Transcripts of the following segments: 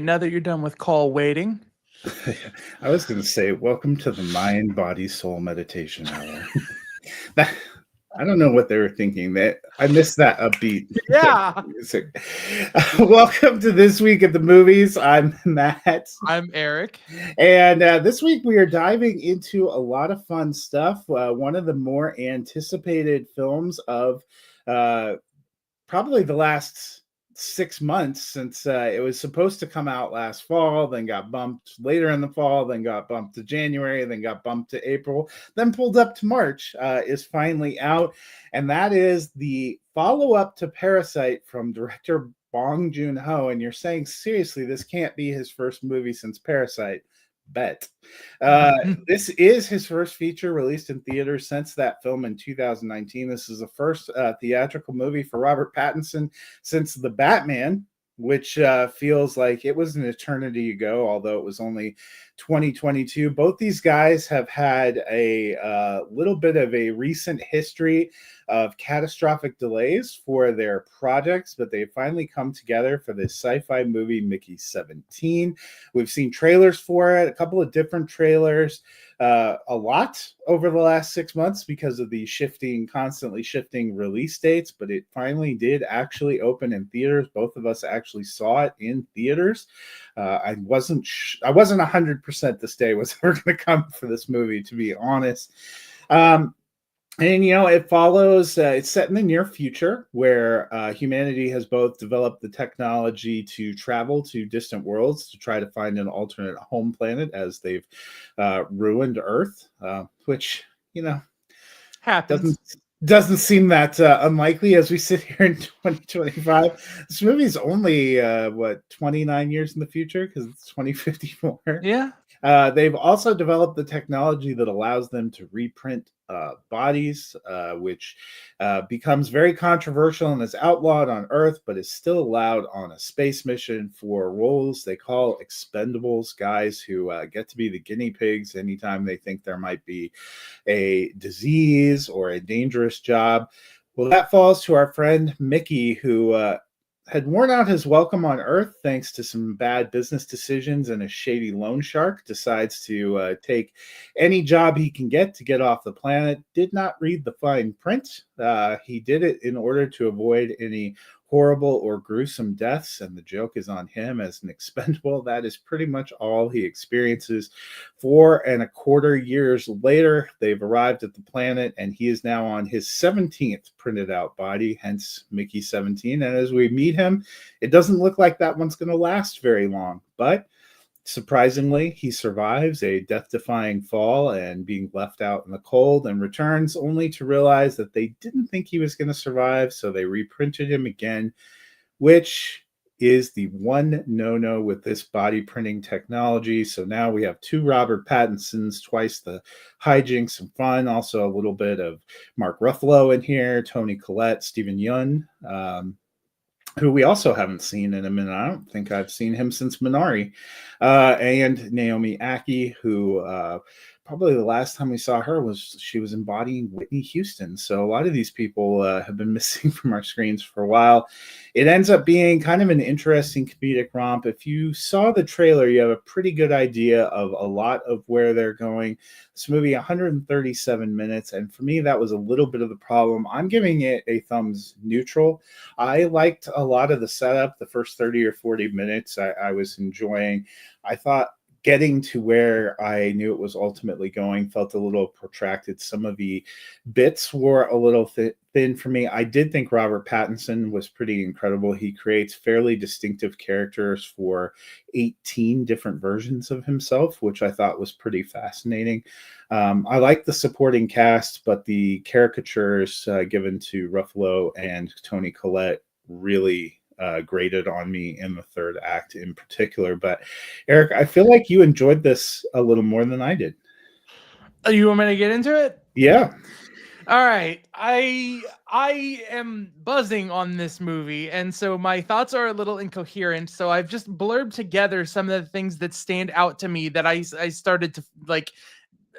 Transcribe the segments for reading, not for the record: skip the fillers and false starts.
now that you're done with call waiting. I was going to say, welcome to the Mind, Body, Soul Meditation Hour. That, I don't know what they were thinking. That I missed that upbeat Yeah. music. Welcome to This Week at the Movies. I'm Matt. I'm Eric. And this week we are diving into a lot of fun stuff. One of the more anticipated films of probably the last 6 months, since it was supposed to come out last fall, then got bumped later in the fall, then got bumped to January, then got bumped to April, then pulled up to March, is finally out. And that is the follow-up to Parasite from director Bong Joon Ho. And you're saying, seriously, this can't be his first movie since Parasite. Bet. This is his first feature released in theaters since that film in 2019. This is the first theatrical movie for Robert Pattinson since The Batman, which feels like it was an eternity ago, although it was only 2022. Both these guys have had a little bit of a recent history of catastrophic delays for their projects, but they finally come together for this sci-fi movie, Mickey 17. We've seen trailers for it, a couple of different trailers, a lot over the last 6 months because of the constantly shifting release dates, but it finally did actually open in theaters. Both of us actually saw it in theaters. I wasn't 100% this day was ever going to come for this movie, to be honest. And, it follows, it's set in the near future where humanity has both developed the technology to travel to distant worlds to try to find an alternate home planet as they've ruined Earth, which, Happens. doesn't seem that unlikely as we sit here in 2025. This movie is only, 29 years in the future because it's 2054. Yeah. They've also developed the technology that allows them to reprint bodies, which becomes very controversial and is outlawed on Earth, but is still allowed on a space mission for roles they call expendables, guys who get to be the guinea pigs anytime they think there might be a disease or a dangerous job. Well, that falls to our friend Mickey, who had worn out his welcome on Earth thanks to some bad business decisions, and a shady loan shark decides to take any job he can get to get off the planet. Did not read the fine print. He did it in order to avoid any horrible or gruesome deaths, and the joke is on him as an expendable. That is pretty much all he experiences. 4.25 years later, they've arrived at the planet, and he is now on his 17th printed out body, hence Mickey 17. And as we meet him, it doesn't look like that one's going to last very long, but surprisingly, he survives a death-defying fall and being left out in the cold, and returns only to realize that they didn't think he was going to survive, so they reprinted him again, which is the one no-no with this body printing technology. So now we have two Robert Pattinsons, twice the hijinks and fun, also a little bit of Mark Ruffalo in here, Toni Collette, Steven Yeun, who we also haven't seen in a minute. I don't think I've seen him since Minari. And Naomi Ackie, who probably the last time we saw her was she was embodying Whitney Houston. So a lot of these people have been missing from our screens for a while. It ends up being kind of an interesting comedic romp. If you saw the trailer, you have a pretty good idea of a lot of where they're going. This movie, 137 minutes, and for me, that was a little bit of the problem. I'm giving it a thumbs neutral. I liked a lot of the setup. The first 30 or 40 minutes I was enjoying. I thought getting to where I knew it was ultimately going felt a little protracted. Some of the bits were a little thin for me. I did think Robert Pattinson was pretty incredible. He creates fairly distinctive characters for 18 different versions of himself, which I thought was pretty fascinating. I like the supporting cast, but the caricatures given to Ruffalo and Toni Collette really grated on me in the third act in particular. But Eric, I feel like you enjoyed this a little more than I did. You want me to get into it? Yeah. All right. I am buzzing on this movie, and so my thoughts are a little incoherent. So I've just blurbed together some of the things that stand out to me that I started to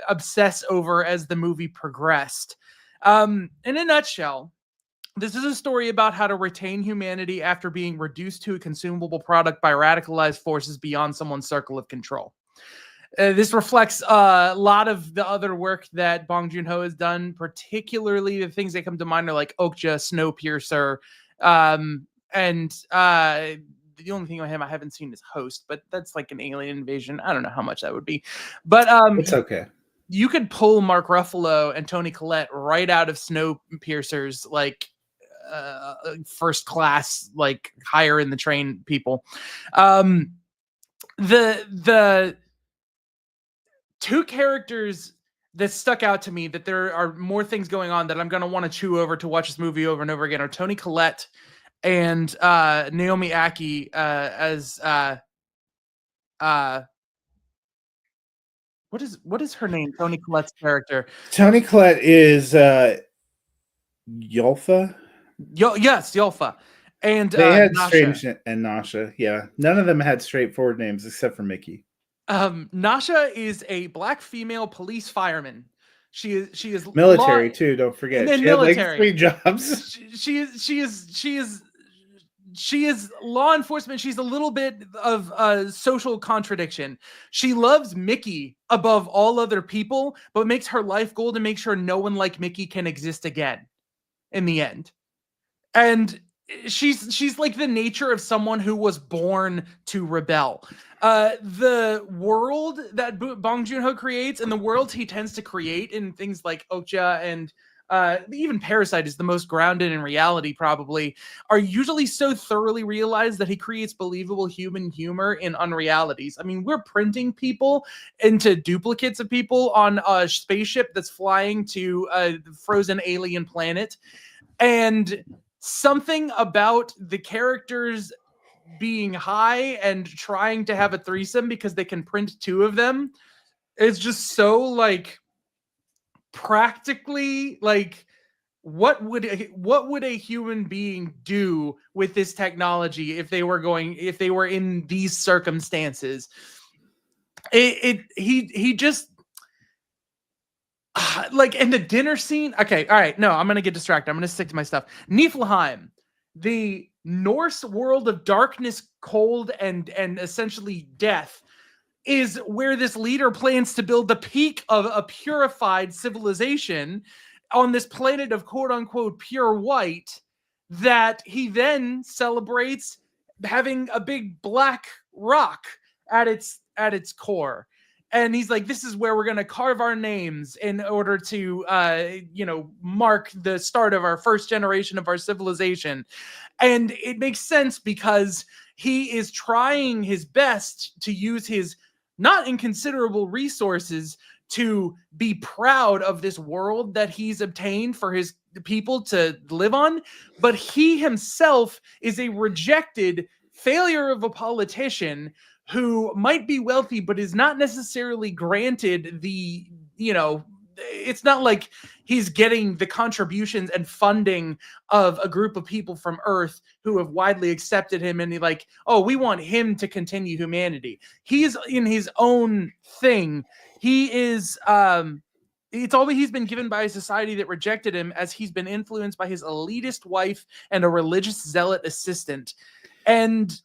obsess over as the movie progressed. In a nutshell, This is a story about how to retain humanity after being reduced to a consumable product by radicalized forces beyond someone's circle of control. This reflects a lot of the other work that Bong Joon Ho has done. Particularly, the things that come to mind are like Okja, Snowpiercer, and the only thing I haven't seen is Host, but that's like an alien invasion. I don't know how much that would be, but It's okay. you could pull Mark Ruffalo and Toni Collette right out of Snowpiercer's like first class, like higher in the train people. The two characters that stuck out to me that there are more things going on that I'm going to want to chew over to watch this movie over and over again are Toni Collette and Naomi Aki as what is her name? Toni Collette's character. Toni Collette is Yolfa. Yes, Yolfa. And They had Nasha. Strange and Nasha. Yeah, none of them had straightforward names except for Mickey. Nasha is a black female police fireman. She is military too. Don't forget, and then she military. had like 3 jobs. She is law enforcement. She's a little bit of a social contradiction. She loves Mickey above all other people, but makes her life goal to make sure no one like Mickey can exist again in the end. And she's like the nature of someone who was born to rebel. The world that Bong Joon Ho creates and the worlds he tends to create in things like Okja and even Parasite is the most grounded in reality, probably, are usually so thoroughly realized that he creates believable human humor in unrealities. I mean, we're printing people into duplicates of people on a spaceship that's flying to a frozen alien planet. And something about the characters being high and trying to have a threesome because they can print 2 of them is just so like practically like what would a human being do with this technology if they were in these circumstances? He just like in the dinner scene. Okay, all right, no, I'm gonna get distracted. I'm gonna stick to my stuff. Niflheim, the Norse world of darkness, cold, and essentially death, is where this leader plans to build the peak of a purified civilization on this planet of quote unquote pure white that he then celebrates having a big black rock at its core. And he's like, this is where we're going to carve our names in order to mark the start of our first generation of our civilization. And it makes sense because he is trying his best to use his not inconsiderable resources to be proud of this world that he's obtained for his people to live on. But he himself is a rejected failure of a politician who might be wealthy, but is not necessarily granted the, it's not like he's getting the contributions and funding of a group of people from Earth who have widely accepted him. And we want him to continue humanity. He's in his own thing. He is, it's always he's been given by a society that rejected him, as he's been influenced by his elitist wife and a religious zealot assistant. And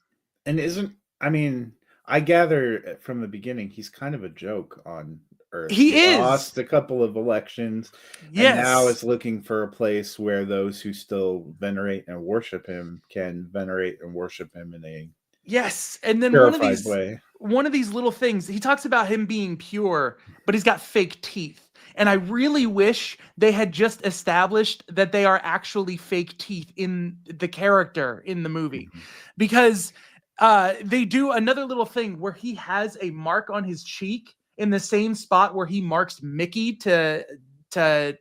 I gather from the beginning he's kind of a joke on Earth. He lost a couple of elections, yes, and now is looking for a place where those who still venerate and worship him can venerate and worship him in a and then one of these little things, he talks about him being pure, but he's got fake teeth. And I really wish they had just established that they are actually fake teeth in the character in the movie, because they do another little thing where he has a mark on his cheek in the same spot where he marks Mickey to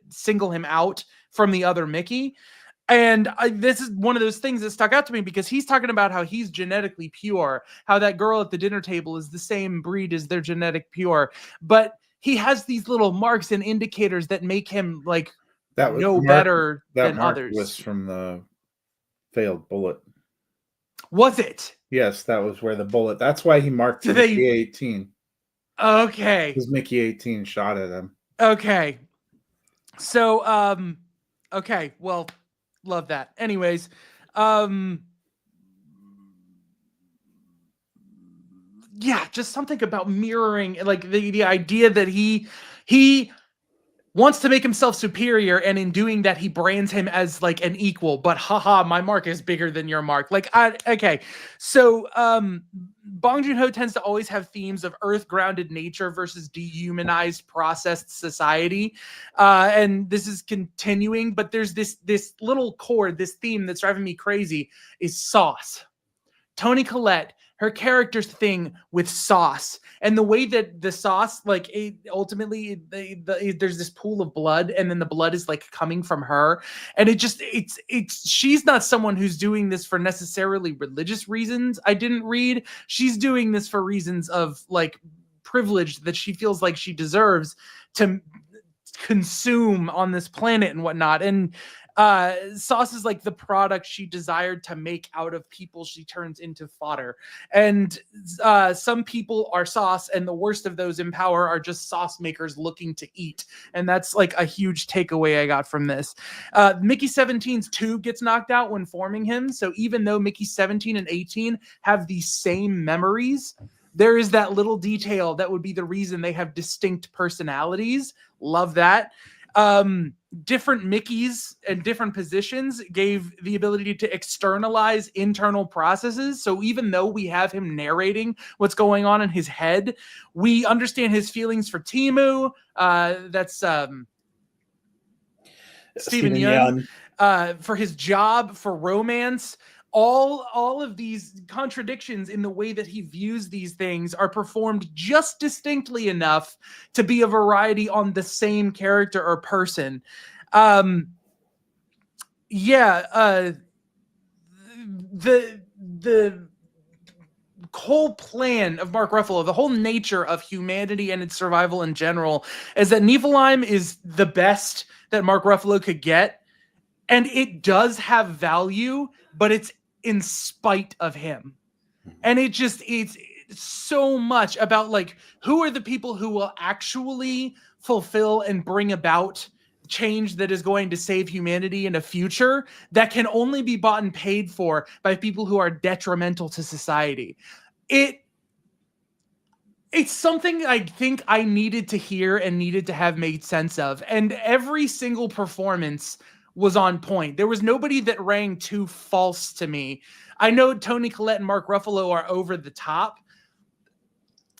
single him out from the other Mickey. And this is one of those things that stuck out to me, because he's talking about how he's genetically pure, how that girl at the dinner table is the same breed as their genetic pure. But he has these little marks and indicators that make him better than others. Was from the failed bullet. Was it? Yes, that was where the bullet. That's why he marked Mickey 18. Okay. Because Mickey 18 shot at him. Okay. So, okay. Well, Love that. Anyways, um, yeah, just something about mirroring, like the idea that he wants to make himself superior, and in doing that he brands him as like an equal, but haha, my mark is bigger than your mark. Okay, so Bong Joon-ho tends to always have themes of earth grounded nature versus dehumanized processed society, and this is continuing, but there's this little chord, this theme that's driving me crazy, is sauce. Toni Collette, her character's thing with sauce, and the way that the sauce, like, ultimately, there's this pool of blood, and then the blood is like coming from her, and it's she's not someone who's doing this for necessarily religious reasons. I didn't read. She's doing this for reasons of like privilege that she feels like she deserves to consume on this planet and whatnot. And sauce is like the product she desired to make out of people she turns into fodder. And some people are sauce, and the worst of those in power are just sauce makers looking to eat. And that's like a huge takeaway I got from this. Mickey 17's tube gets knocked out when forming him, so even though Mickey 17 and 18 have the same memories, there is that little detail that would be the reason they have distinct personalities. Love that. Different Mickeys and different positions gave the ability to externalize internal processes. So even though we have him narrating what's going on in his head, we understand his feelings for Timu. That's Stephen Yeun. For his job, for romance. All of these contradictions in the way that he views these things are performed just distinctly enough to be a variety on the same character or person. The whole plan of Mark Ruffalo, the whole nature of humanity and its survival in general, is that Niflheim is the best that Mark Ruffalo could get, and it does have value, but it's in spite of him. And it's so much about like, who are the people who will actually fulfill and bring about change that is going to save humanity in a future that can only be bought and paid for by people who are detrimental to society. It's something I think I needed to hear and needed to have made sense of. And every single performance was on point. There was nobody that rang too false to me. I know Toni Collette and Mark Ruffalo are over the top.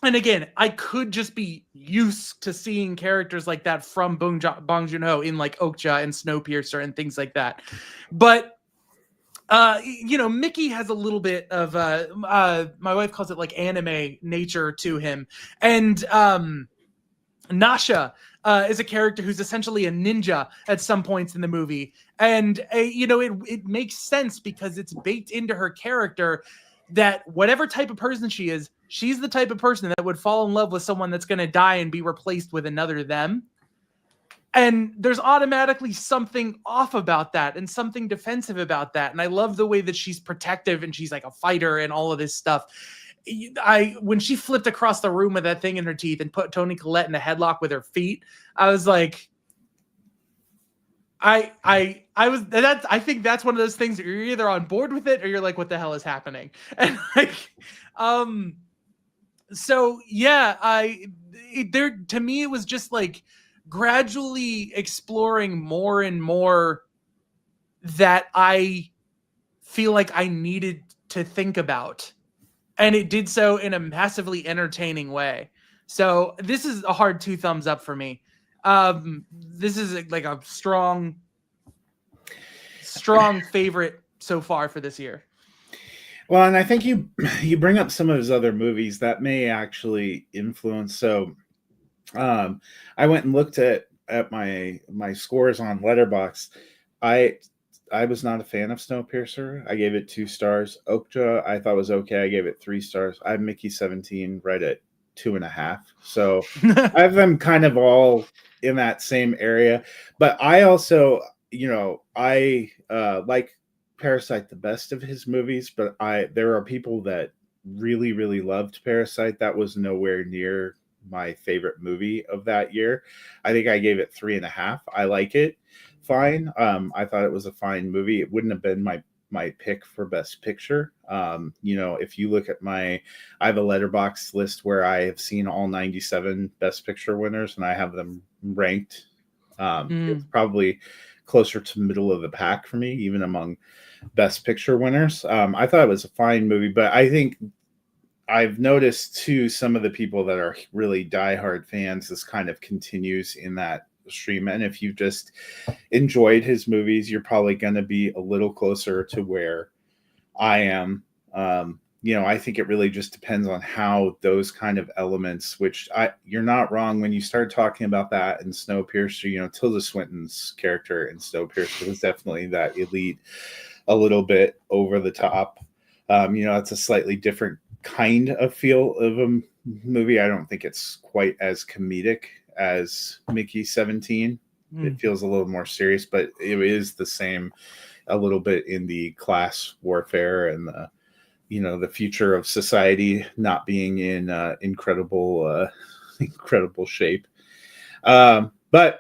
And again, I could just be used to seeing characters like that from Bong Joon-ho in like Okja and Snowpiercer and things like that. But Mickey has a little bit of my wife calls it like anime nature to him. And Nasha is a character who's essentially a ninja at some points in the movie. And, it makes sense because it's baked into her character that whatever type of person she is, she's the type of person that would fall in love with someone that's going to die and be replaced with another them. And there's automatically something off about that and something defensive about that. And I love the way that she's protective and she's like a fighter and all of this stuff. When she flipped across the room with that thing in her teeth and put Toni Collette in a headlock with her feet, I was like, I think that's one of those things that you're either on board with it or you're like, what the hell is happening? And so yeah, to me it was just like gradually exploring more and more that I feel like I needed to think about. And it did so in a massively entertaining way. So this is a hard 2 thumbs up for me. This is like a strong favorite so far for this year. Well, and I think you bring up some of his other movies that may actually influence. So I went and looked at my scores on Letterboxd. I was not a fan of Snowpiercer. I gave it 2 stars. Okja I thought was okay. I gave it 3 stars. I have Mickey 17 right at 2.5. So I have them kind of all in that same area. But I also, I like Parasite the best of his movies, but there are people that really, really loved Parasite. That was nowhere near my favorite movie of that year. I think I gave it 3.5. I like it. fine. I thought it was a fine movie. It wouldn't have been my pick for best picture. If you look at I have a letterbox list where I have seen all 97 best picture winners and I have them ranked. It's Mm. probably closer to middle of the pack for me, even among best picture winners. I thought it was a fine movie, but I think I've noticed too, some of the people that are really diehard fans, this kind of continues in that stream. And if you just enjoyed his movies, you're probably going to be a little closer to where I am. I think it really just depends on how those kind of elements, you're not wrong when you start talking about that in Snowpiercer. Tilda Swinton's character in Snowpiercer was definitely that elite, a little bit over the top. It's a slightly different kind of feel of a movie. I don't think it's quite as comedic as Mickey 17. It feels a little more serious, but it is the same a little bit in the class warfare and the future of society not being in incredible shape. But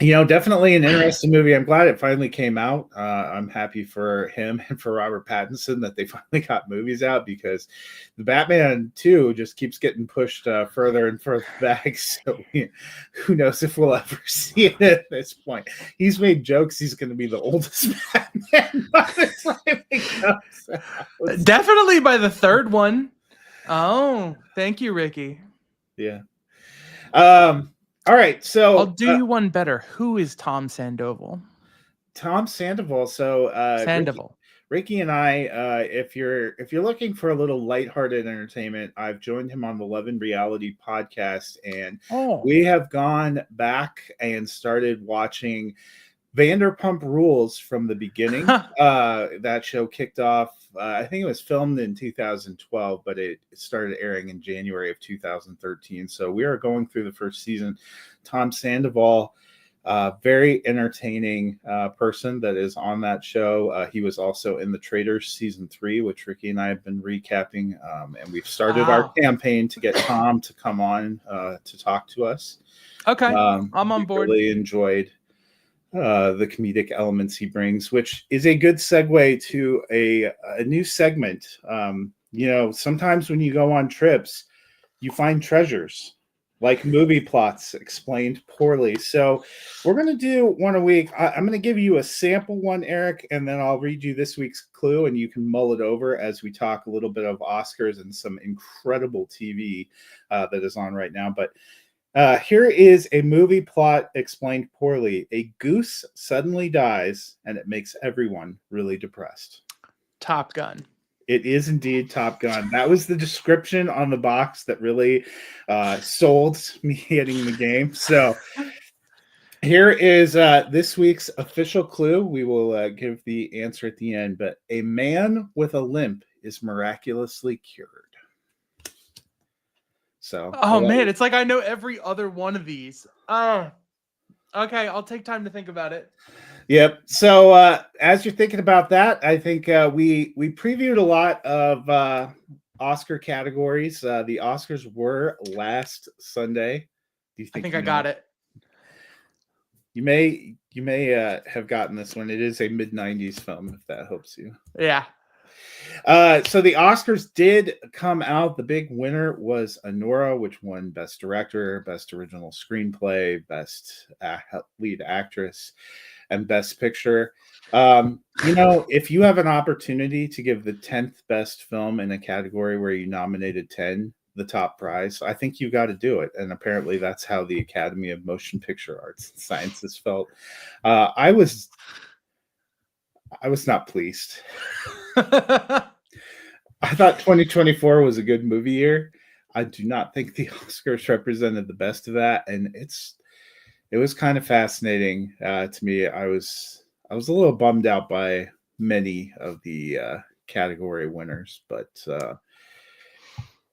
definitely an interesting movie. I'm glad it finally came out. I'm happy for him and for Robert Pattinson that they finally got movies out, because the Batman 2 just keeps getting pushed further and further back. So who knows if we'll ever see it at this point. He's made jokes he's going to be the oldest Batman by the time it comes out. Definitely by the third one. Oh, thank you, Ricky. Yeah. All right, so I'll do you one better. Who is Tom Sandoval? Tom Sandoval. So Sandoval. Ricky and I, if you're looking for a little lighthearted entertainment, I've joined him on the Love and Reality podcast, and we have gone back and started watching Vanderpump Rules from the beginning. That show kicked off, I think it was filmed in 2012, but it started airing in January of 2013. So we are going through the first season. Tom Sandoval, very entertaining person that is on that show. He was also in The Traitors season 3, which Ricky and I have been recapping, and we've started our campaign to get Tom to come on to talk to us. Okay, I'm on board. Really enjoyed the comedic elements he brings, which is a good segue to a new segment. Sometimes when you go on trips, you find treasures, like movie plots explained poorly. So we're going to do one a week. I'm going to give you a sample one, Eric, and then I'll read you this week's clue, and you can mull it over as we talk a little bit of Oscars and some incredible TV that is on right now. But here is a movie plot explained poorly. A goose suddenly dies, and it makes everyone really depressed. Top Gun. It is indeed Top Gun. That was the description on the box that really sold me hitting the game. So here is this week's official clue. We will give the answer at the end. But a man with a limp is miraculously cured. So, man, it's like I know every other one of these. Okay, I'll take time to think about it. Yep. So as you're thinking about that, I think we previewed a lot of Oscar categories. The Oscars were last Sunday. Do you think? I think I got it. You may have gotten this one. It is a mid-90s film, if that helps you. Yeah. So the Oscars did come out. The big winner was Anora, which won Best Director, Best Original Screenplay, Best Lead Actress, and Best Picture. If you have an opportunity to give the 10th best film in a category where you nominated 10 the top prize, I think you got to do it. And apparently that's how the Academy of Motion Picture Arts and Sciences felt. I was not pleased. I thought 2024 was a good movie year. I do not think the Oscars represented the best of that, and it was kind of fascinating to me. I was a little bummed out by many of the category winners, but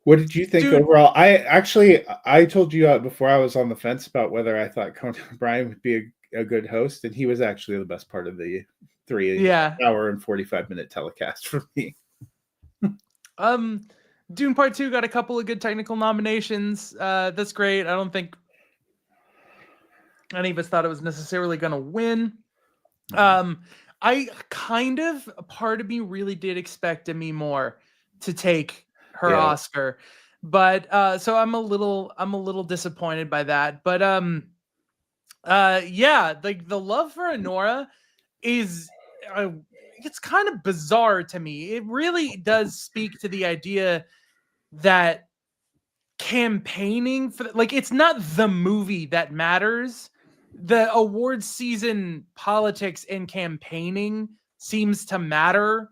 what did you think overall? I told you before I was on the fence about whether I thought Conan O'Brien would be a good host, and he was actually the best part of the 3-hour and 45-minute telecast for me. Dune Part 2 got a couple of good technical nominations. That's great. I don't think any of us thought it was necessarily going to win. Mhm. Um, I kind of, a part of me really did expect Demi Moore to take her Yeah. Oscar, but so I'm a little disappointed by that. But yeah, like the love for Honora is uh, it's kind of bizarre to me. It really does speak to the idea that campaigning for like it's not the movie that matters. The awards season politics and campaigning seems to matter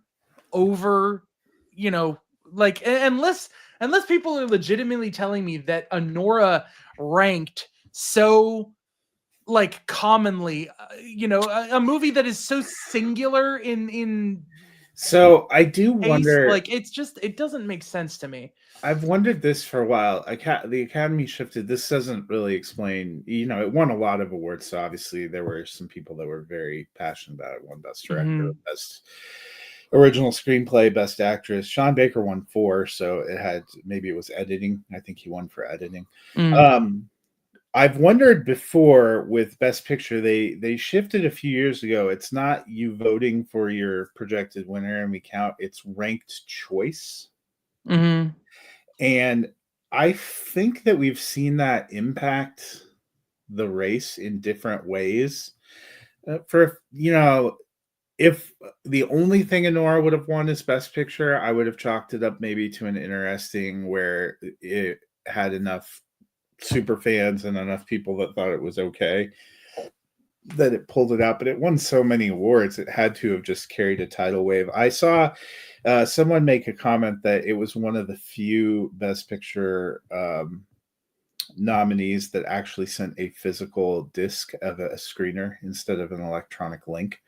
over, you know, like unless people are legitimately telling me that Honora ranked so like commonly, a movie that is so singular in So I do taste, wonder. like it's just it doesn't make sense to me. I've wondered this for a while. The Academy shifted. This doesn't really explain. It won a lot of awards. So obviously, there were some people that were very passionate about it. Won Best Director, Mhm. Best Original Screenplay, Best Actress. Sean Baker won four. So it had, maybe it was editing. I think he won for editing. Mm. Um, I've wondered before with Best Picture, they shifted a few years ago. It's not you voting for your projected winner and we count. It's ranked choice. Mhm. And I think that we've seen that impact the race in different ways. For if the only thing Anora would have won is Best Picture, I would have chalked it up maybe to an interesting where it had enough super fans and enough people that thought it was okay that it pulled it out. But it won so many awards, it had to have just carried a tidal wave. I saw someone make a comment that it was one of the few Best Picture nominees that actually sent a physical disc of a screener instead of an electronic link,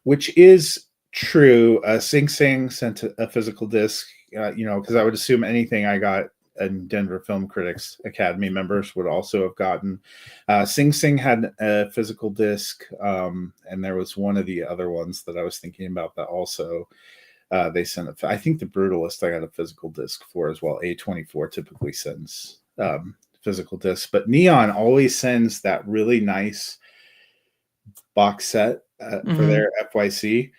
which is true. Sing Sing sent a physical disc, because I would assume anything I got and Denver Film Critics Academy members would also have gotten. Sing Sing had a physical disc, and there was one of the other ones that I was thinking about that also they sent it. I think The Brutalist I got a physical disc for as well. A24 typically sends physical discs, but Neon always sends that really nice box set for Mhm. their FYC.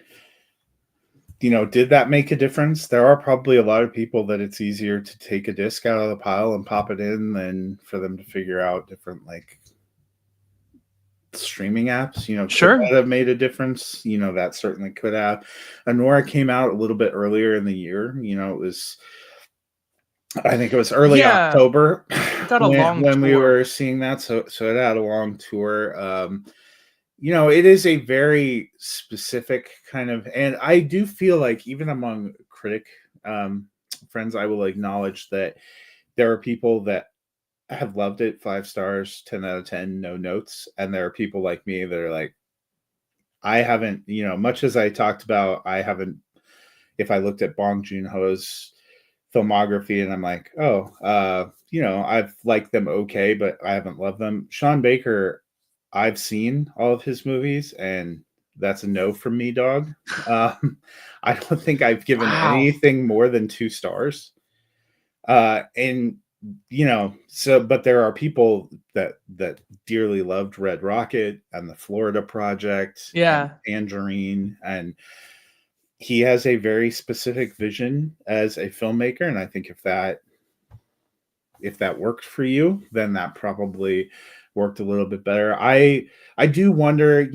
Did that make a difference? There are probably a lot of people that it's easier to take a disc out of the pile and pop it in than for them to figure out different like streaming apps. Could Sure. that have made a difference? That certainly could have. Anora came out a little bit earlier in the year. It was, I think it was early Yeah, October it got a when long when we tour. were seeing that. So it had a long tour. It is a very specific kind of, and I do feel like even among critic friends, I will acknowledge that there are people that have loved it 5 stars, 10 out of 10, no notes, and there are people like me that are like, I haven't, much as I talked about, I haven't. If I looked at Bong Joon Ho's filmography and I'm like, oh, I've liked them okay, but I haven't loved them. Sean Baker, I've seen all of his movies, and that's a no from me, dog. Um, I don't think I've given Wow. anything more than 2 stars. And so, but there are people that dearly loved Red Rocket and the Florida Project and Yeah. Tangerine, and he has a very specific vision as a filmmaker, and I think if that worked for you, then that probably worked a little bit better. I do wonder,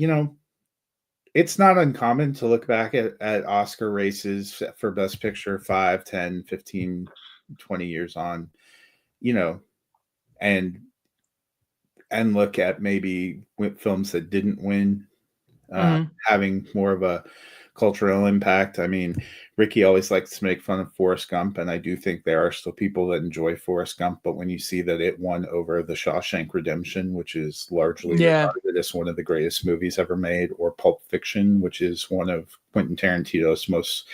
it's not uncommon to look back at Oscar races for Best Picture 5, 10, 15, 20 years on, you know, and look at maybe films that didn't win Mhm. having more of a cultural impact. I mean, Ricky always likes to make fun of Forrest Gump, and I do think there are still people that enjoy Forrest Gump. But when you see that it won over The Shawshank Redemption, which is largely Yeah. regarded as one of the greatest movies ever made, or Pulp Fiction, which is one of Quentin Tarantino's most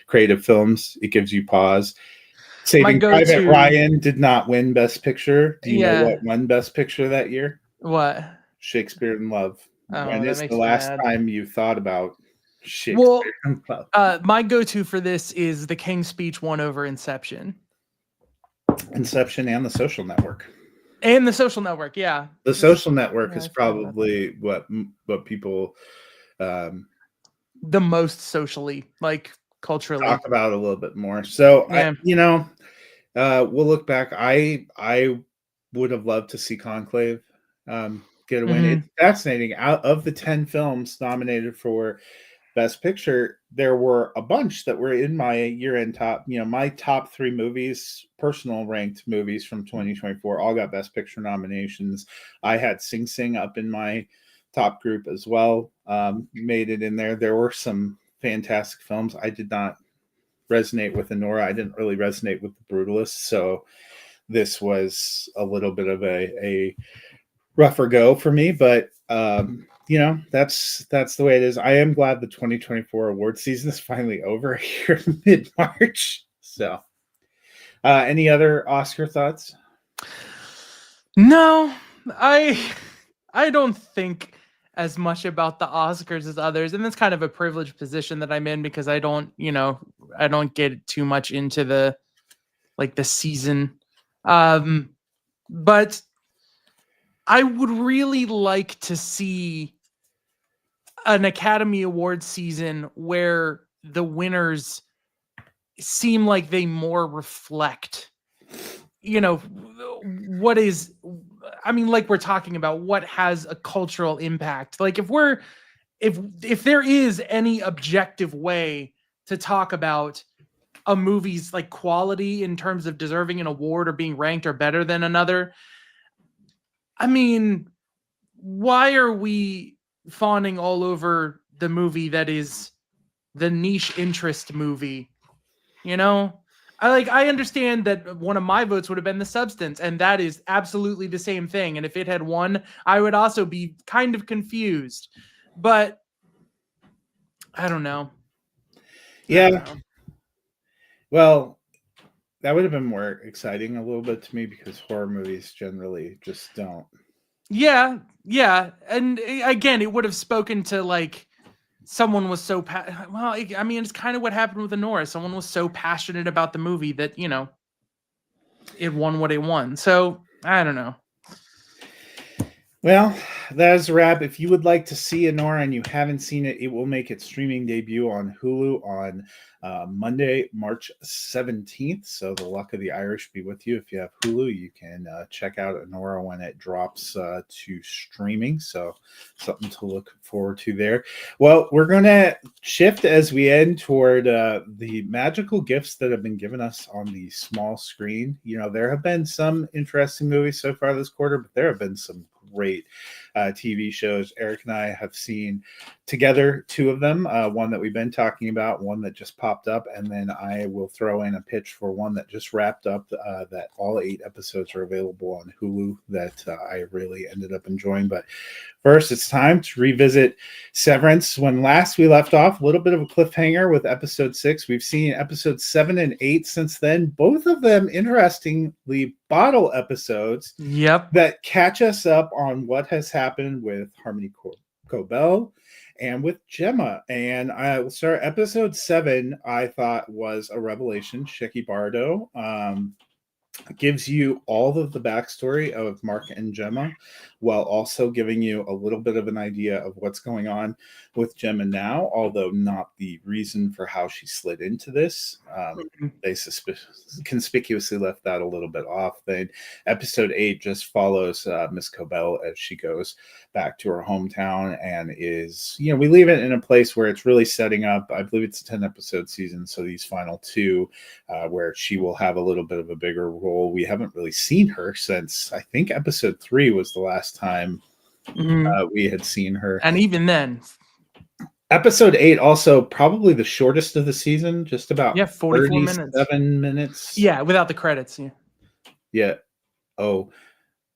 creative films, it gives you pause. My Saving Private go-to, Ryan did not win Best Picture. Do you know yeah. what won Best Picture that year? What? Shakespeare in Love. Oh, When that is the makes me last mad. time you thought about Shakespeare Well, in Love? my go-to for this is The King's Speech won over Inception. Inception and The Social Network. And The Social Network, yeah. The This, Social Network yeah, is I forgot about that. probably what people um, The most socially, like talk culturally. about a little bit more. So Yeah. we'll look back. I would have loved to see Conclave get a win. Hmm. It's fascinating. Out of the 10 films nominated for Best Picture, there were a bunch that were in my year-end top. My top three movies, personal ranked movies from 2024, all got Best Picture nominations. I had Sing Sing up in my top group as well. Made it in there. There were some fantastic films. I did not resonate with Anora. I didn't really resonate with The Brutalist, so this was a little bit of a rougher go for me, but that's the way it is. I am glad the 2024 award season is finally over here mid March. So, any other Oscar thoughts? No, I I don't think as much about the Oscars as others, and that's kind of a privileged position that I'm in because I don't get too much into the season. Um, but I would really like to see an Academy Award season where the winners seem like they more reflect, you know, what is, I mean, like we're talking about what has a cultural impact. Like if there is any objective way to talk about a movie's like quality in terms of deserving an award or being ranked or better than another, I mean, why are we fawning all over the movie that is the niche interest movie? You know, I understand that one of my votes would have been The Substance, and that is absolutely the same thing. And if it had won, I would also be kind of confused. But I don't know. I don't Yeah, know. well, that would have been more exciting a little bit to me because horror movies generally just don't. Yeah, yeah. And again, it would have spoken to like someone was so well, I mean, it's kind of what happened with Honora. Someone was so passionate about the movie that, it won what it won. So, I don't know. Well, that is a wrap. If you would like to see Anora and you haven't seen it, it will make its streaming debut on Hulu on Monday, March 17th. So the luck of the Irish be with you. If you have Hulu, you can check out Anora when it drops to streaming. So something to look forward to there. Well, we're going to shift as we end toward the magical gifts that have been given us on the small screen. There have been some interesting movies so far this quarter, but there have been some great TV shows. Eric and I have seen together two of them, one that we've been talking about, one that just popped up, and then I will throw in a pitch for one that just wrapped up that all 8 episodes are available on Hulu that I really ended up enjoying. But first, it's time to revisit Severance. When last we left off, a little bit of a cliffhanger with episode 6. We've seen episodes 7 and 8 since then. Both of them, interestingly, bottle episodes Yep. that catch us up on what has happened with Harmony Cobell and with Gemma. And I will start episode 7. I thought was a revelation. Sheki Bardo gives you all of the backstory of Mark and Gemma, while also giving you a little bit of an idea of what's going on with Gemma now, although not the reason for how she slid into this. They conspicuously left that a little bit off. Then episode 8 just follows Miss Cobell as she goes back to her hometown and we leave it in a place where it's really setting up. I believe it's a 10 episode season, so these final 2 where she will have a little bit of a bigger role. We haven't really seen her since I think episode 3 was the last time we had seen her. And even then, Episode 8 also probably the shortest of the season, just about 44 minutes. 37 minutes. Yeah, without the credits. Yeah. Yeah. Oh,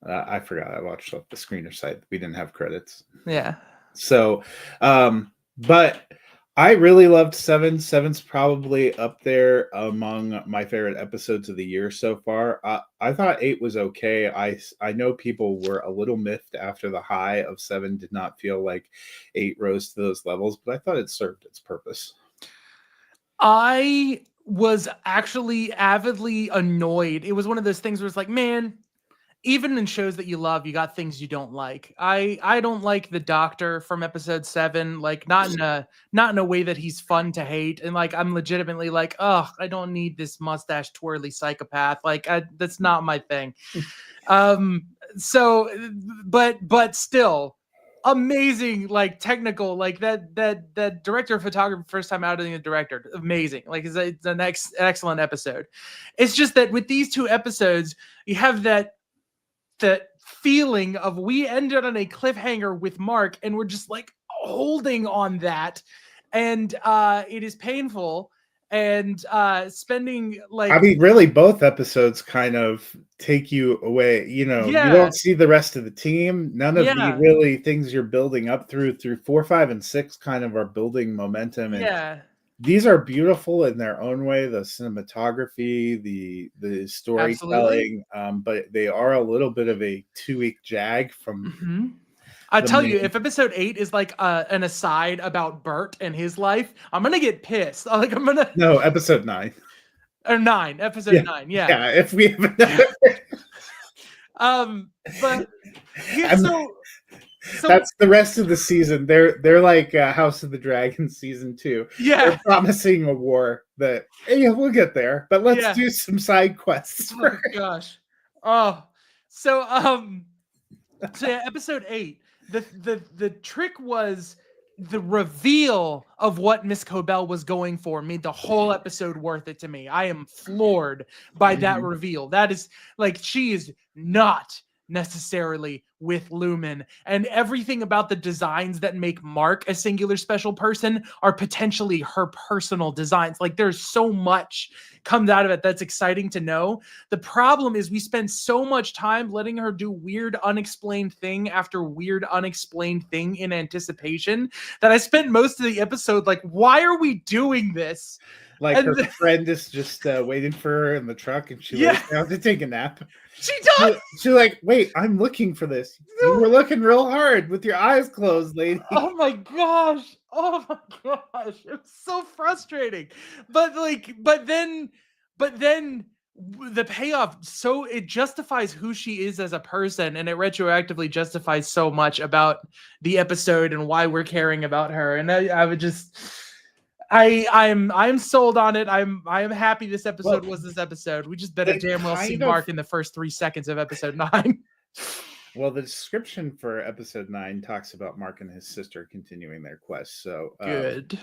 I forgot. I watched off the screener site. We didn't have credits. Yeah. So, but I really loved 7. 7's probably up there among my favorite episodes of the year so far. I thought 8 was okay. I know people were a little miffed after the high of 7 did not feel like 8 rose to those levels, but I thought it served its purpose. I was actually avidly annoyed. It was one of those things where it's like, man, even in shows that you love, you got things you don't like. I don't like the Doctor from episode 7, like not in a way that he's fun to hate, and like I'm legitimately like, oh, I don't need this mustache twirly psychopath. Like that's not my thing. Um, so, but still, amazing, like technical, like that director of photography first time outing the director, amazing. Like it's an excellent episode. It's just that with these two episodes, you have that feeling of we ended on a cliffhanger with Mark, and we're just like holding on that, and it is painful. And spending I like mean, really, both episodes kind of take you away. You yeah, don't see the rest of the team. None of the yeah, really things you're building up through 4, 5, and 6 kind of are building momentum. And yeah, these are beautiful in their own way. The cinematography, the absolutely. storytelling, but they are a little bit of a 2-week jag from Hmm. I the tell you, main. if episode 8 is like an aside about Bert and his life, I'm gonna get pissed. Like I'm gonna No, episode 9. or 9, episode Yeah, 9, yeah. yeah. If we have Yeah. another, But yeah, I'm so That's the rest of the season. They're like House of the Dragon season 2. They're yeah, promising a war that yeah, we'll get there, but let's yeah. do some side quests Oh first. gosh. Oh. So so yeah, episode 8, the trick was the reveal of what Miss Cobell was going for made the whole episode worth it to me. I am floored by that Mhm. reveal. That is like she is not necessarily with Lumen, and everything about the designs that make Mark a singular special person are potentially her personal designs. Like there's so much comes out of it that's exciting to know. The problem is we spend so much time letting her do weird unexplained thing after weird unexplained thing in anticipation that I spent most of the episode like, why are we doing this? Like her And friend is just waiting for her in the truck, and she lays yeah, down to take a nap. she does. She's like, "Wait, I'm looking for this. You were looking real hard with your eyes closed, lady." Oh my gosh. Oh my gosh. It's so frustrating. But like, but then the payoff, so it justifies who she is as a person, and it retroactively justifies so much about the episode and why we're caring about her. And I would just I'm sold on it. I am happy this episode Well, was this episode. We just better it damn well see kind of Mark in the first 3 seconds of episode 9. well, the description for episode 9 talks about Mark and his sister continuing their quest. So, Good.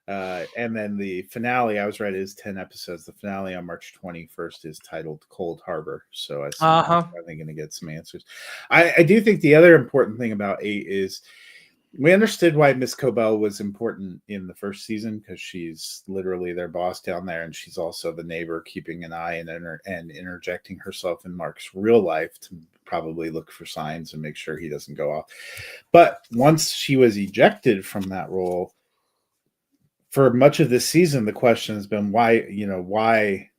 and then the finale, I was right, is 10 episodes. The finale on March 21st is titled Cold Harbor. So I assume Uh-huh. we're finally going to get some answers. I do think the other important thing about 8 is we understood why Miss Cobell was important in the first season because she's literally their boss down there, and she's also the neighbor keeping an eye and interjecting herself in Mark's real life to probably look for signs and make sure he doesn't go off. But once she was ejected from that role, for much of this season, the question has been why,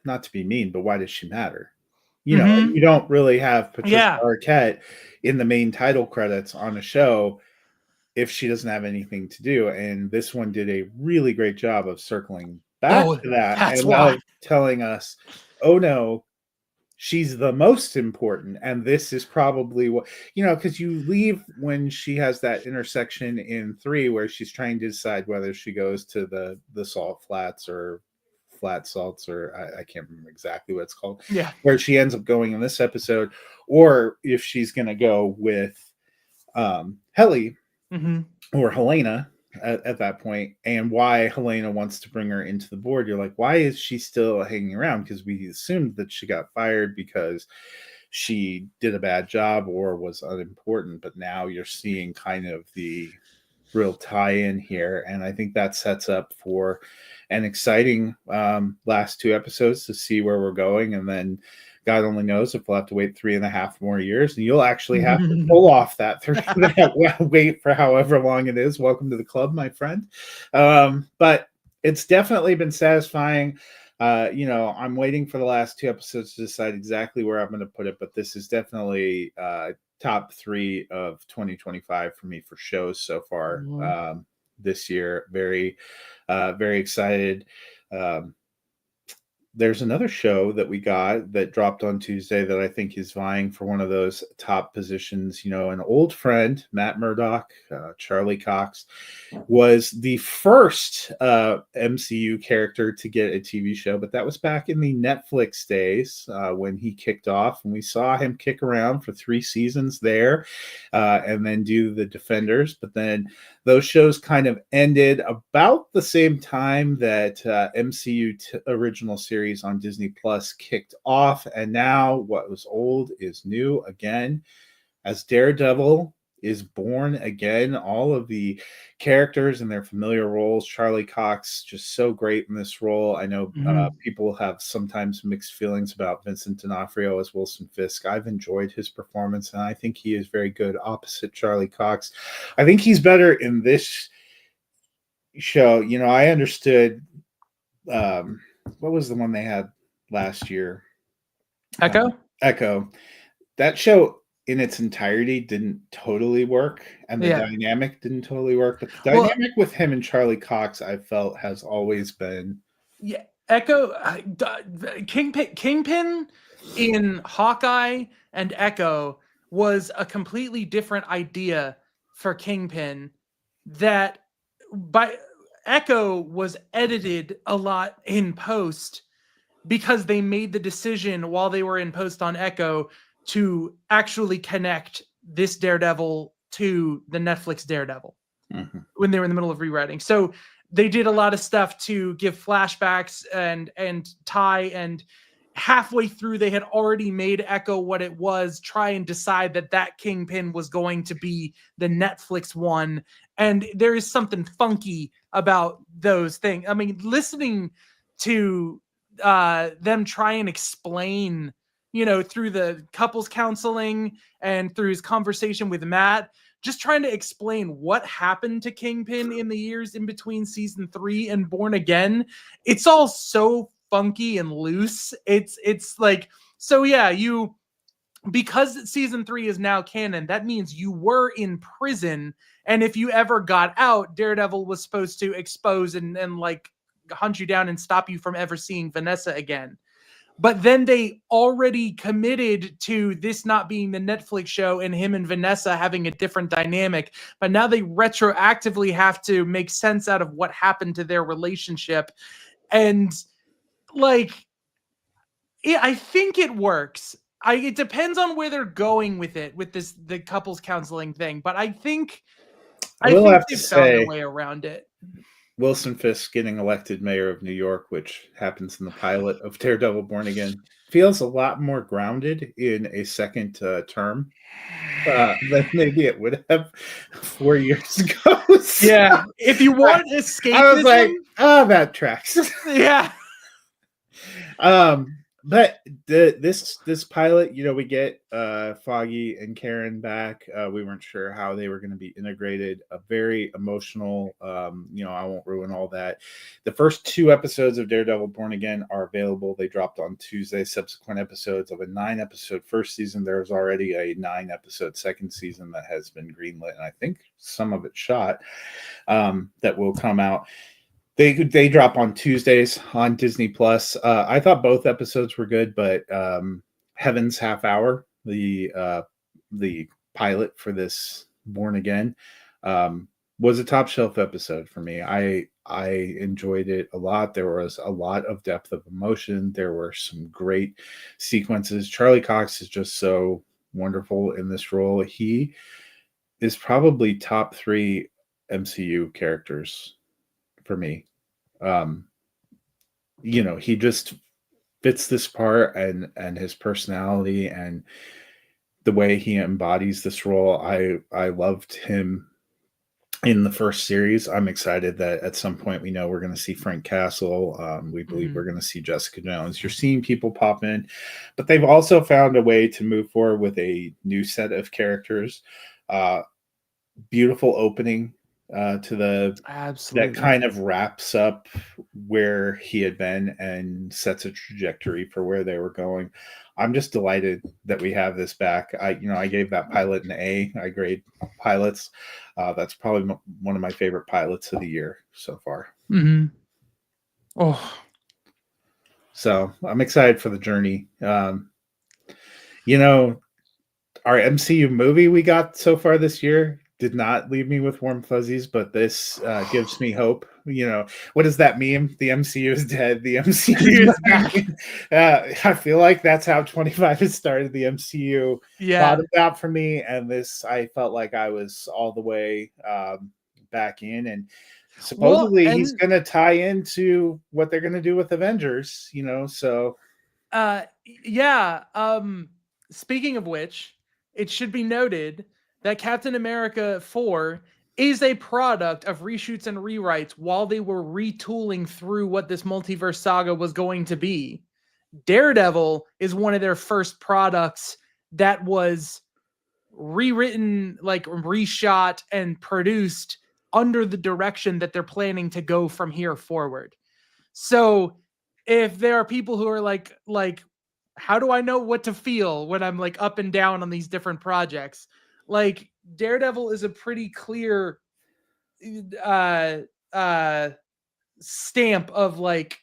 not to be mean, but why does she matter? Mm-hmm. You don't really have Patricia Yeah. Arquette in the main title credits on a show if she doesn't have anything to do. And this one did a really great job of circling back Oh, to that that's and why. of telling us, oh no, she's the most important. And this is probably what, because you leave when she has that intersection in 3 where she's trying to decide whether she goes to the salt flats or flat salts, or I can't remember exactly what it's called, Yeah. where she ends up going in this episode, or if she's going to go with Helly Mm-hmm. or Helena at that point, and why Helena wants to bring her into the board. You're like, why is she still hanging around? Because we assumed that she got fired because she did a bad job or was unimportant, but now you're seeing kind of the real tie-in here, and I think that sets up for an exciting last 2 episodes to see where we're going, and then God only knows if we'll have to wait 3.5 more years, and you'll actually have to pull off that wait for however long it is. Welcome to the club, my friend. But it's definitely been satisfying. I'm waiting for the last 2 episodes to decide exactly where I'm going to put it, but this is definitely top 3 of 2025 for me for shows so far this year. Very, very excited. Um, there's another show that we got that dropped on Tuesday that I think is vying for one of those top positions. You know, an old friend, Matt Murdock, Charlie Cox, was the first MCU character to get a TV show, but that was back in the Netflix days when he kicked off, and we saw him kick around for 3 seasons there, and then do the Defenders. But then those shows kind of ended about the same time that MCU original series on Disney Plus kicked off, and now what was old is new again, as Daredevil is born again. All of the characters and their familiar roles. Charlie Cox just so great in this role. I know people have sometimes mixed feelings about Vincent D'Onofrio as Wilson Fisk. I've enjoyed his performance, and I think he is very good opposite Charlie Cox. I think he's better in this show. You know, I understood what was the one they had last year? Echo? Echo. That show in its entirety didn't totally work, and the Yeah. dynamic didn't totally work. But the Well- dynamic with him and Charlie Cox, I felt, has always been. Yeah, Echo, Kingpin in Hawkeye and Echo was a completely different idea for Kingpin. That by Echo was edited a lot in post because they made the decision while they were in post on Echo to actually connect this Daredevil to the Netflix Daredevil when they were in the middle of rewriting. So they did a lot of stuff to give flashbacks and tie, and halfway through they had already made Echo what it was, try and decide that Kingpin was going to be the Netflix one. And there is something funky about those things. I mean, listening to them try and explain, you know, through the couples counseling and through his conversation with Matt, just trying to explain what happened to Kingpin in the years in between season 3 and Born Again. It's all so funky and loose. It's like, so yeah, because season 3 is now canon, that means you were in prison, and if you ever got out, Daredevil was supposed to expose and like hunt you down and stop you from ever seeing Vanessa again. But then they already committed to this not being the Netflix show and him and Vanessa having a different dynamic. But now they retroactively have to make sense out of what happened to their relationship. And like, I think it works. It depends on where they're going with it, with the couples counseling thing. But I think I will have to they've found their say, way around it. Wilson Fisk getting elected mayor of New York, which happens in the pilot of Daredevil Born Again, feels a lot more grounded in a second term than maybe it would have 4 years ago. So, Yeah, if you want escapism, I was like, that tracks. Yeah. But this pilot, you know, we get Foggy and Karen back. We weren't sure how they were going to be integrated. A very emotional, you know, I won't ruin all that. The first 2 episodes of Daredevil Born Again are available. They dropped on Tuesday. Subsequent episodes of a 9-episode first season. There's already a 9-episode second season that has been greenlit, and I think some of it shot, that will come out. They drop on Tuesdays on Disney Plus. I thought both episodes were good, but Heaven's Half Hour, the pilot for this Born Again, was a top shelf episode for me. I enjoyed it a lot. There was a lot of depth of emotion. There were some great sequences. Charlie Cox is just so wonderful in this role. He is probably top 3 MCU characters for me. You know, he just fits this part, and his personality and the way he embodies this role. I loved him in the first series. I'm excited that at some point we know we're going to see Frank Castle. We believe we're going to see Jessica Jones. You're seeing people pop in, but they've also found a way to move forward with a new set of characters. Beautiful opening to the Absolutely. that kind of wraps up where he had been and sets a trajectory for where they were going. I'm just delighted that we have this back. I gave that pilot an A. I grade pilots. That's probably one of my favorite pilots of the year so far. Mm-hmm. Oh, So I'm excited for the journey. You know, our MCU movie we got so far this year did not leave me with warm fuzzies, but this gives me hope. You know, what is that meme? The MCU is dead. The MCU is He is back. back. I feel like that's how 25 has started. The MCU Yeah. bottomed out for me, and this I felt like I was all the way back in. And Well, supposedly he's and going to tie into what they're going to do with Avengers. You know, so yeah. Speaking of which, it should be noted that Captain America 4 is a product of reshoots and rewrites while they were retooling through what this multiverse saga was going to be. Daredevil is one of their first products that was rewritten, like reshot and produced under the direction that they're planning to go from here forward. So if there are people who are like how do I know what to feel when I'm like up and down on these different projects? Like Daredevil is a pretty clear uh uh stamp of like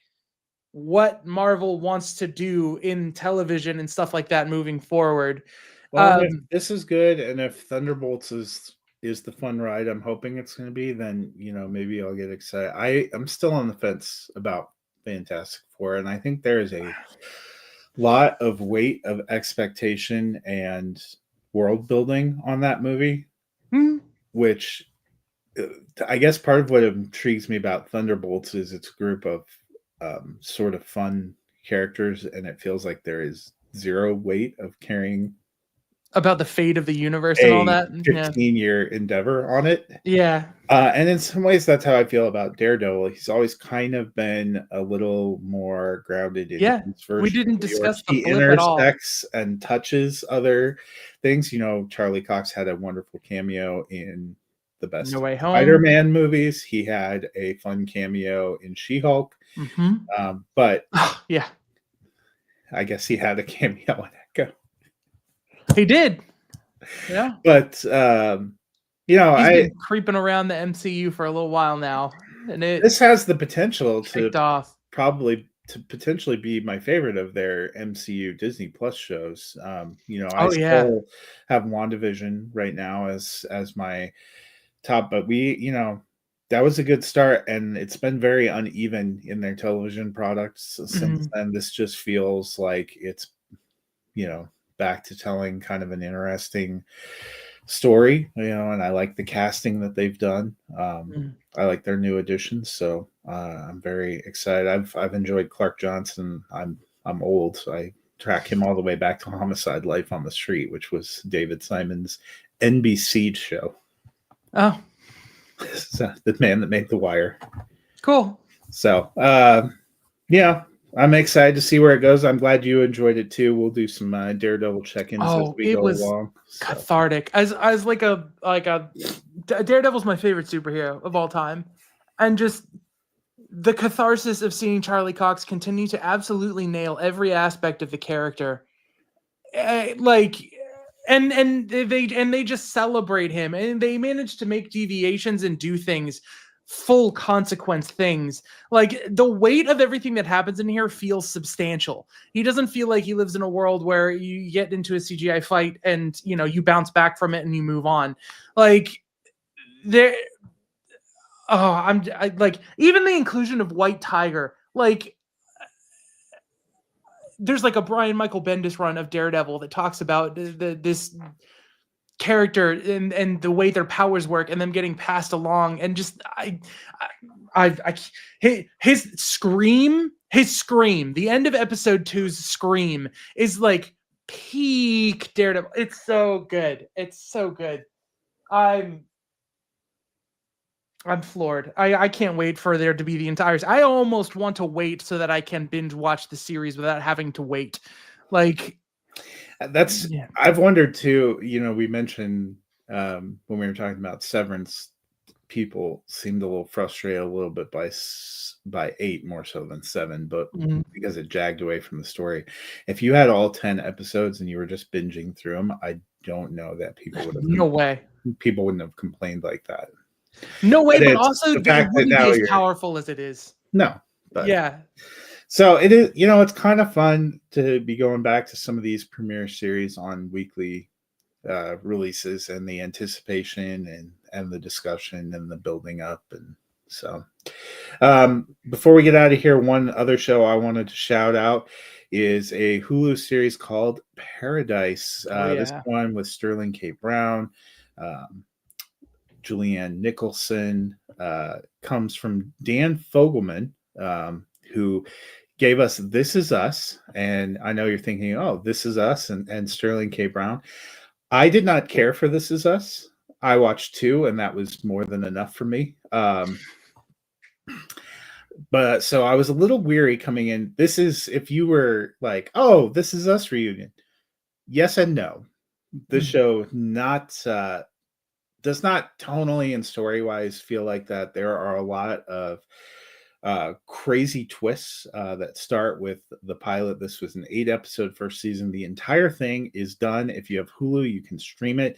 what Marvel wants to do in television and stuff like that moving forward. well, and if Um this is good, and if Thunderbolts is the fun ride I'm hoping it's going to be, then maybe I'll get excited. I'm still on the fence about Fantastic Four, and I think there is a lot of weight of expectation and world building on that movie, hmm, which uh, I guess part of what intrigues me about Thunderbolts is its group of sort of fun characters, and it feels like there is zero weight of carrying about the fate of the universe and all a that. Yeah. 15-year endeavor on it. Yeah. And in some ways, that's how I feel about Daredevil. He's always kind of been a little more grounded in Yeah. his We version of didn't New York. discuss the He blip at all. intersects and touches other things. Charlie Cox had a wonderful cameo in the No best Way Home. Spider-Man movies. He had a fun cameo in She-Hulk. Mhm. But Yeah. I guess he had a cameo in Echo. He did. Yeah. But He's I been creeping around the MCU for a little while now, and it this has the potential kicked off. to potentially be my favorite of their MCU Disney Plus shows. I Oh yeah. still have WandaVision right now as my top, but that was a good start, and it's been very uneven in their television products since Mhm. then. This just feels like it's back to telling kind of an interesting story, and I like the casting that they've done. Mm. I like their new additions, so I'm very excited. I've enjoyed Clark Johnson. I'm old, so I track him all the way back to Homicide: Life on the Street, which was David Simon's NBC show. Oh, So, the man that made The Wire. cool. So yeah, I'm excited to see where it goes. I'm glad you enjoyed it too. We'll do some Daredevil check-ins as Oh, we it go was along. So. cathartic. As like a Daredevil's my favorite superhero of all time, and just the catharsis of seeing Charlie Cox continue to absolutely nail every aspect of the character. Like and they just celebrate him, and they manage to make deviations and do things, full consequence things. Like the weight of everything that happens in here feels substantial. He doesn't feel like he lives in a world where you get into a CGI fight and you bounce back from it and you move on. Like there like even the inclusion of White Tiger, like there's like a Brian Michael Bendis run of Daredevil that talks about this character and the way their powers work and them getting passed along, and just his scream, the end of episode 2's scream is like peak Daredevil. It's so good. It's so good. I'm floored. I can't wait for there to be the entire. I almost want to wait so that I can binge watch the series without having to wait. Like That's yeah. I've wondered too. We mentioned when we were talking about Severance, people seemed a little frustrated a little bit by 8 more so than 7, but Mhm. because it jagged away from the story. If you had all 10 episodes and you were just binging through them, I don't know that No way. people wouldn't have complained like that. No way, But but it's also the it fact that wouldn't be now as you're powerful as it is. no, but Yeah. So it is, it's kind of fun to be going back to some of these premiere series on weekly releases, and the anticipation and the discussion and the building up. And so before we get out of here, one other show I wanted to shout out is a Hulu series called Paradise. Oh This yeah. one with Sterling K. Brown, um, Julianne Nicholson, comes from Dan Fogelman, who gave us This Is Us. And I know you're thinking, oh, This Is Us and Sterling K. Brown. I did not care for This Is Us. I watched two, and that was more than enough for me. But so I was a little weary coming in. This is, if you were like, oh, This Is Us reunion. Yes and no. This show does not tonally and story wise feel like that. There are a lot of crazy twists that start with the pilot. This was an 8-episode first season. The entire thing is done. If you have Hulu, you can stream it.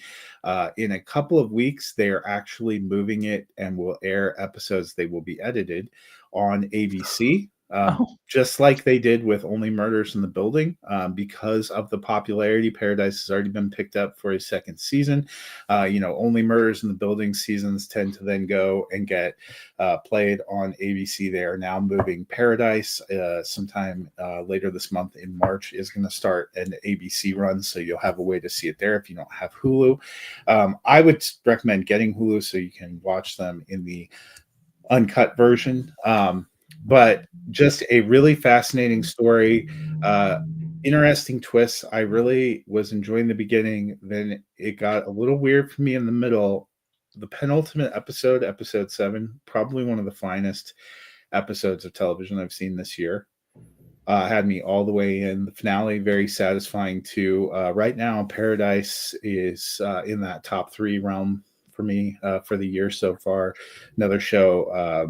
In a couple of weeks, they are actually moving it and will air episodes. They will be edited on ABC. Oh. Just like they did with Only Murders in the Building, because of the popularity, Paradise has already been picked up for a second season. Only Murders in the Building seasons tend to then go and get played on ABC. They are now moving Paradise sometime later this month in March is going to start an ABC run, so you'll have a way to see it there if you don't have Hulu. I would recommend getting Hulu so you can watch them in the uncut version. But just a really fascinating story, interesting twists. I really was enjoying the beginning. Then it got a little weird for me in the middle. The penultimate episode, episode 7, probably one of the finest episodes of television I've seen this year. Had me all the way in. The finale, very satisfying too. Right now, Paradise is in that top 3 realm for me for the year so far. Another show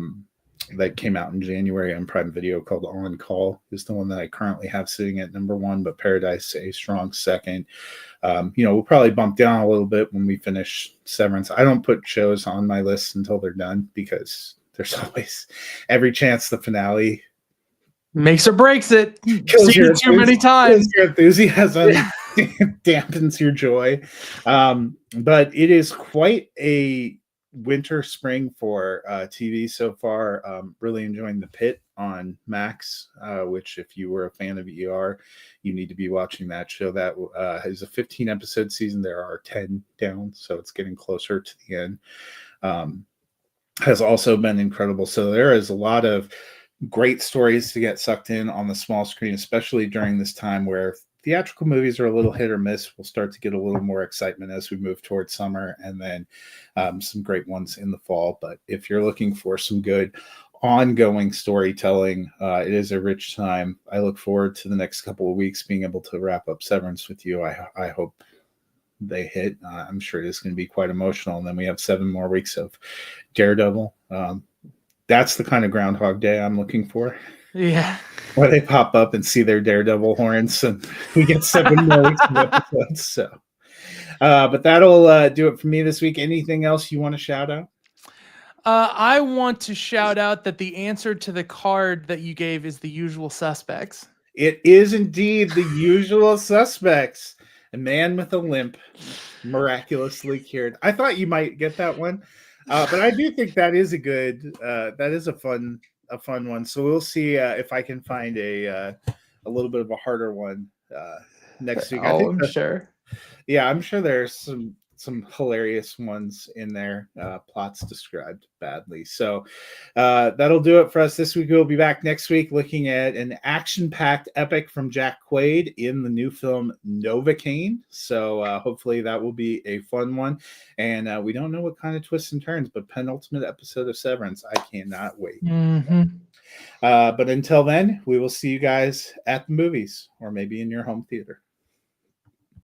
that came out in January on Prime Video called On Call is the one that I currently have sitting at number 1, but Paradise a strong second. We'll probably bump down a little bit when we finish Severance. I don't put shows on my list until they're done because there's always every chance the finale Makes or breaks it. kills Seen it too many times. your enthusiasm, dampens your joy. But it is quite a winter spring for TV so far. Really enjoying The Pit on Max, which if you were a fan of ER, you need to be watching that show. That is a 15-episode season. There are 10 down, so it's getting closer to the end. Has also been incredible. So there is a lot of great stories to get sucked in on the small screen, especially during this time where theatrical movies are a little hit or miss. We'll start to get a little more excitement as we move towards summer, and then some great ones in the fall. But if you're looking for some good ongoing storytelling, it is a rich time. I look forward to the next couple of weeks being able to wrap up Severance with you. I hope they hit. I'm sure it is going to be quite emotional. And then we have 7 more weeks of Daredevil. That's the kind of Groundhog Day I'm looking for. Yeah. Where they pop up and see their Daredevil horns, and we get 7 more weeks of episodes. So, but that'll do it for me this week. Anything else you want to shout out? I want to shout out that the answer to the card that you gave is The Usual Suspects. It is indeed The Usual Suspects. A man with a limp, miraculously cured. I thought you might get that one, but I do think that is a fun one. So we'll see if I can find a little bit of a harder one next week. I'm sure. Yeah, I'm sure there's some hilarious ones in there, plots described badly. So that'll do it for us this week. We'll be back next week looking at an action-packed epic from Jack Quaid in the new film Novocaine. So hopefully that will be a fun one. And we don't know what kind of twists and turns, but penultimate episode of Severance. I cannot wait. Mm-hmm. But until then, we will see you guys at the movies or maybe in your home theater.